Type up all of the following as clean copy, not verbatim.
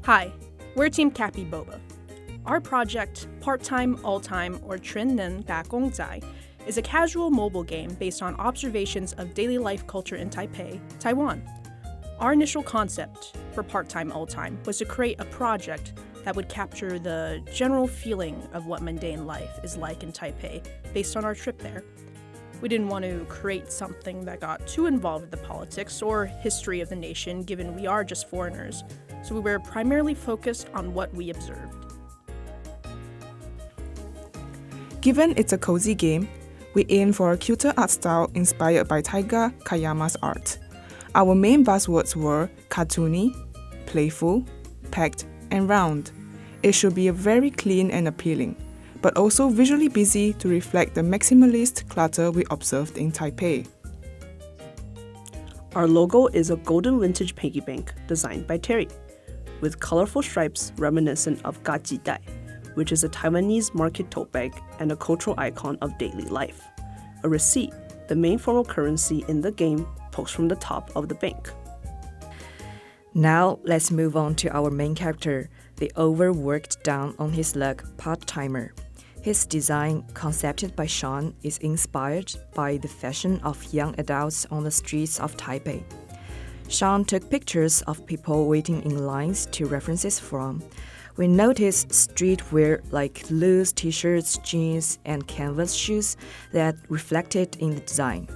Hi, we're Team Capyboba. Our project, Part-Time, All-Time, or 全能打工仔, is a casual mobile game based on observations of daily life culture in Taipei, Taiwan. Our initial concept for Part-Time, All-Time was to create a project that would capture the general feeling of what mundane life is like in Taipei based on our trip there. We didn't want to create something that got too involved with the politics or history of the nation, given we are just foreigners, so we were primarily focused on what we observed. Given it's a cozy game, we aim for a cuter art style inspired by Taiga Kayama's art. Our main buzzwords were cartoony, playful, packed, and round. It should be very clean and appealing, but also visually busy to reflect the maximalist clutter we observed in Taipei. Our logo is a golden vintage piggy bank designed by Terry, with colorful stripes reminiscent of gaji dai, which is a Taiwanese market tote bag and a cultural icon of daily life. A receipt, the main form of currency in the game, pokes from the top of the bank. Now let's move on to our main character, the overworked down on his luck part-timer. His design, conceived by Sean, is inspired by the fashion of young adults on the streets of Taipei. Sean took pictures of people waiting in lines to references from. We noticed streetwear like loose t-shirts, jeans, and canvas shoes that reflected in the design.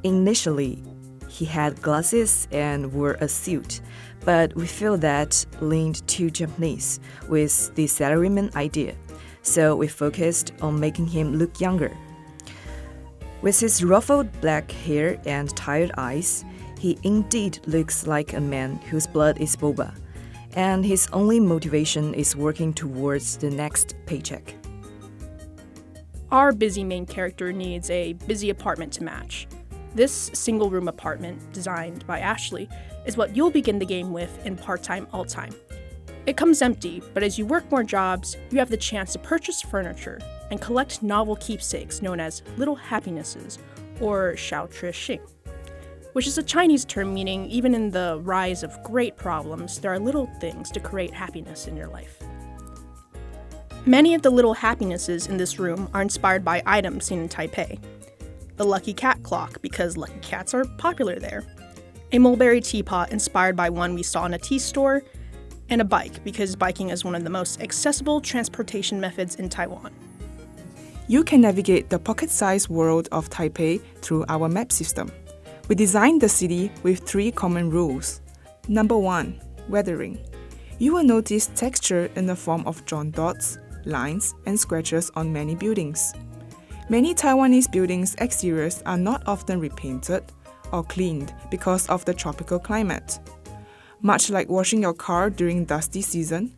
Initially, he had glasses and wore a suit, but we feel that leaned too Japanese with the salaryman idea, so we focused on making him look younger. With his ruffled black hair and tired eyes, he indeed looks like a man whose blood is boba, and his only motivation is working towards the next paycheck. Our busy main character needs a busy apartment to match. This single-room apartment, designed by Ashley, is what you'll begin the game with in Part-Time, All-Time. It comes empty, but as you work more jobs, you have the chance to purchase furniture and collect novel keepsakes known as little happinesses, or 小确幸, which is a Chinese term meaning even in the rise of great problems, there are little things to create happiness in your life. Many of the little happinesses in this room are inspired by items seen in Taipei. The lucky cat clock, because lucky cats are popular there. A mulberry teapot inspired by one we saw in a tea store, and a bike, because biking is one of the most accessible transportation methods in Taiwan. You can navigate the pocket-sized world of Taipei through our map system. We designed the city with 3 common rules. Number 1, weathering. You will notice texture in the form of drawn dots, lines, and scratches on many buildings. Many Taiwanese buildings' exteriors are not often repainted or cleaned because of the tropical climate. Much like washing your car during dusty season,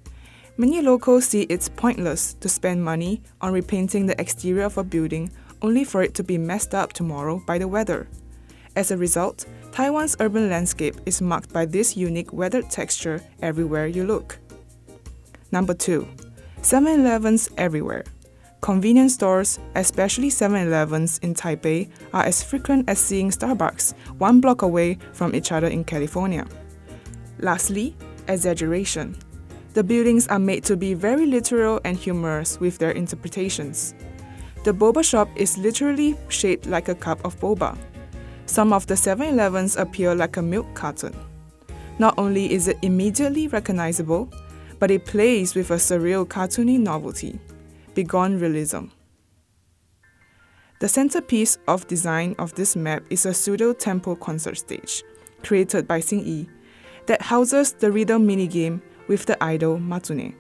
many locals see it's pointless to spend money on repainting the exterior of a building only for it to be messed up tomorrow by the weather. As a result, Taiwan's urban landscape is marked by this unique weathered texture everywhere you look. Number 2, 7-Elevens everywhere. Convenience stores, especially 7-Elevens in Taipei, are as frequent as seeing Starbucks 1 block away from each other in California. Lastly, exaggeration. The buildings are made to be very literal and humorous with their interpretations. The boba shop is literally shaped like a cup of boba. Some of the 7-Elevens appear like a milk carton. Not only is it immediately recognizable, but it plays with a surreal cartoony novelty. Begone realism. The centerpiece of design of this map is a pseudo-temple concert stage, created by Xing-Yi, that houses the rhythm minigame with the idol Matsune,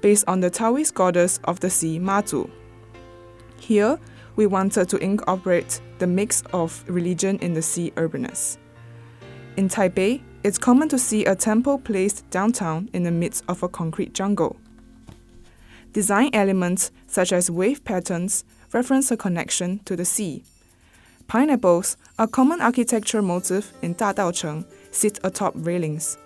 based on the Taoist goddess of the sea Matu. Here, we wanted to incorporate the mix of religion in the sea urbanness. In Taipei, it's common to see a temple placed downtown in the midst of a concrete jungle. Design elements such as wave patterns reference a connection to the sea. Pineapples, a common architecture motif in Dadaocheng, sit atop railings.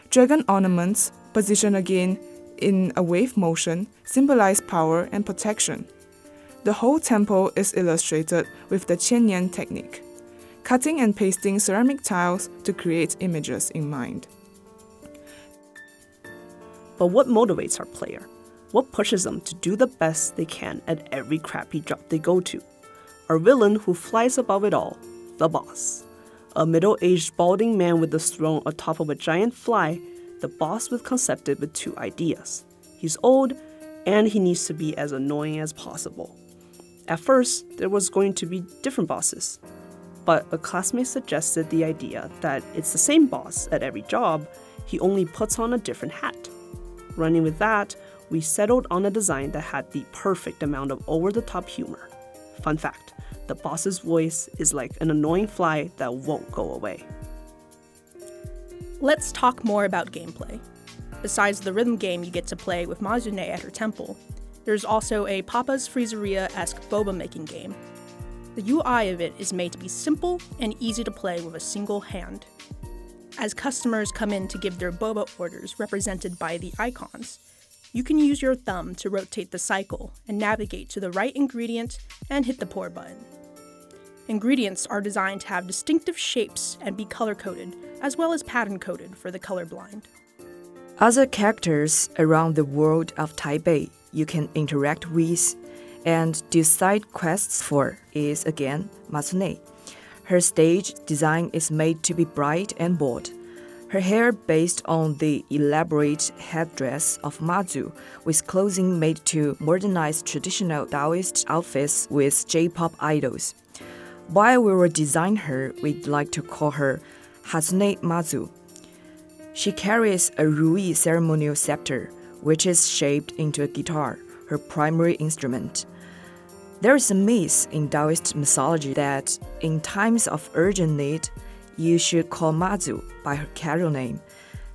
Dragon ornaments, positioned again in a wave motion, symbolize power and protection. The whole temple is illustrated with the Qianyan technique, cutting and pasting ceramic tiles to create images in mind. But what motivates our player? What pushes them to do the best they can at every crappy job they go to? Our villain who flies above it all, the boss. A middle-aged balding man with a throne atop of a giant fly, the boss was concepted with two ideas. He's old, and he needs to be as annoying as possible. At first, there was going to be different bosses, but a classmate suggested the idea that it's the same boss at every job, he only puts on a different hat. Running with that, we settled on a design that had the perfect amount of over-the-top humor. Fun fact, the boss's voice is like an annoying fly that won't go away. Let's talk more about gameplay. Besides the rhythm game you get to play with Mazune at her temple, there's also a Papa's Freezeria-esque boba making game. The UI of it is made to be simple and easy to play with a single hand. As customers come in to give their boba orders represented by the icons, you can use your thumb to rotate the cycle and navigate to the right ingredient and hit the pour button. Ingredients are designed to have distinctive shapes and be color-coded, as well as pattern-coded for the colorblind. Other characters around the world of Taipei you can interact with and do side quests for is again Matsune. Her stage design is made to be bright and bold. Her hair based on the elaborate headdress of Mazu, with clothing made to modernize traditional Taoist outfits with J-pop idols. While we were designing her, we'd like to call her Hatsune Mazu. She carries a Rui ceremonial scepter, which is shaped into a guitar, her primary instrument. There is a myth in Taoist mythology that, in times of urgent need, you should call Mazu by her casual name,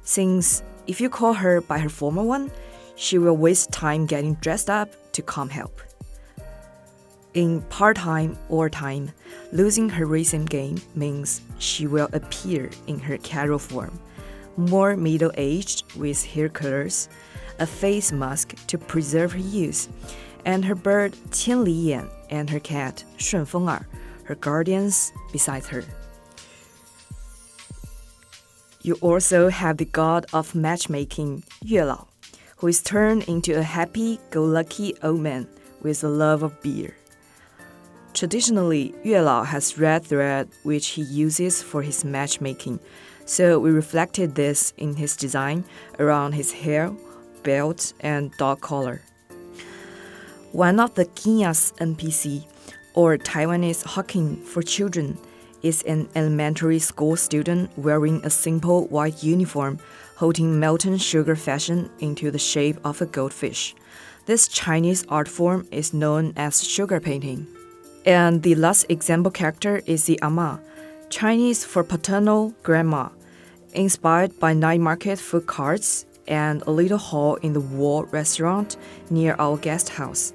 since if you call her by her formal one, she will waste time getting dressed up to come help. In part-time or time, losing her recent game means she will appear in her casual form, more middle-aged with hair colors, a face mask to preserve her youth, and her bird Qianliyan and her cat Shunfeng'er, her guardians, beside her. You also have the god of matchmaking, Yue Lao, who is turned into a happy-go-lucky old man with a love of beer. Traditionally, Yue Lao has red thread which he uses for his matchmaking, so we reflected this in his design around his hair, belt, and dog collar. One of the Kinya's NPC, or Taiwanese Hawking for children, is an elementary school student wearing a simple white uniform, holding melted sugar fashioned into the shape of a goldfish. This Chinese art form is known as sugar painting. And the last example character is the Ama, Chinese for paternal grandma, inspired by night market food carts and a little hole-in-the-wall restaurant near our guest house.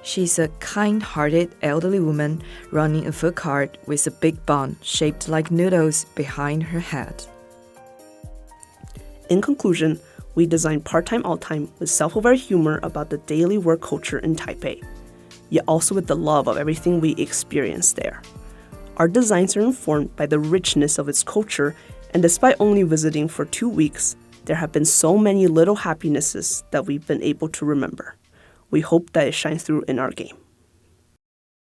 She's a kind-hearted elderly woman running a food cart with a big bun shaped like noodles behind her head. In conclusion, we designed part-time all-time with self-aware humor about the daily work culture in Taipei, yet also with the love of everything we experience there. Our designs are informed by the richness of its culture, and despite only visiting for 2 weeks, there have been so many little happinesses that we've been able to remember. We hope that it shines through in our game.